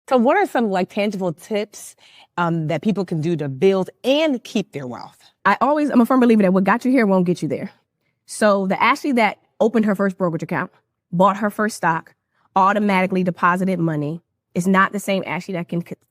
So what are some like tangible tips that people can do to build and keep their wealth? I'm a firm believer that what got you here won't get you there. So the Ashley that opened her first brokerage account, bought her first stock, automatically deposited money is not the same Ashley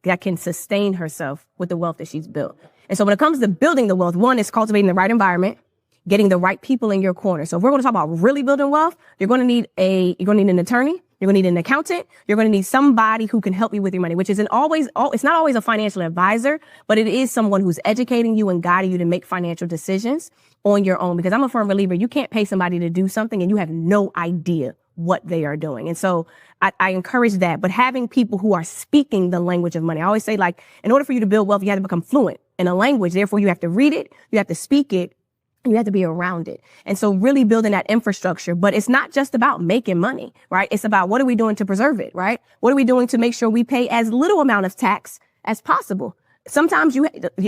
that can sustain herself with the wealth that she's built. And so when it comes to building the wealth, one is cultivating the right environment, getting the right people in your corner. So if we're going to talk about really building wealth, you're going to need an attorney, you're going to need an accountant, you're going to need somebody who can help you with your money, which it's not always a financial advisor, but it is someone who's educating you and guiding you to make financial decisions on your own. Because I'm a firm believer, you can't pay somebody to do something and you have no idea what they are doing. And so I encourage that, but having people who are speaking the language of money. I always say, like, in order for you to build wealth, you have to become fluent in a language. Therefore, you have to read it, you have to speak it, you have to be around it. And so really building that infrastructure, but it's not just about making money, right? It's about what are we doing to preserve it, right? What are we doing to make sure we pay as little amount of tax as possible? Sometimes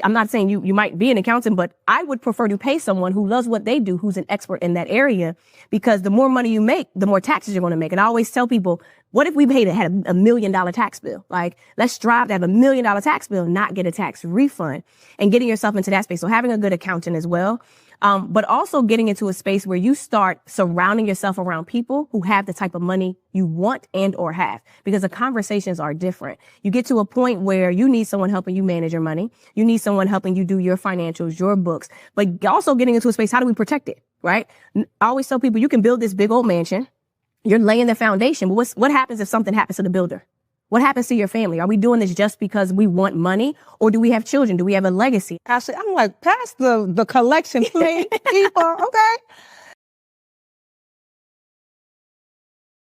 I'm not saying you might be an accountant, but I would prefer to pay someone who loves what they do, who's an expert in that area, because the more money you make, the more taxes you're going to make. And I always tell people, what if we had $1 million tax bill? Like, let's strive to have $1 million tax bill, not get a tax refund, and getting yourself into that space. So having a good accountant as well. But also getting into a space where you start surrounding yourself around people who have the type of money you want and or have, because the conversations are different. You get to a point where you need someone helping you manage your money. You need someone helping you do your financials, your books, but also getting into a space, how do we protect it, right? I always tell people, you can build this big old mansion. You're laying the foundation, but what happens if something happens to the builder? What happens to your family? Are we doing this just because we want money, or do we have children? Do we have a legacy? Ashley, I'm like, pass the collection, please, people, okay?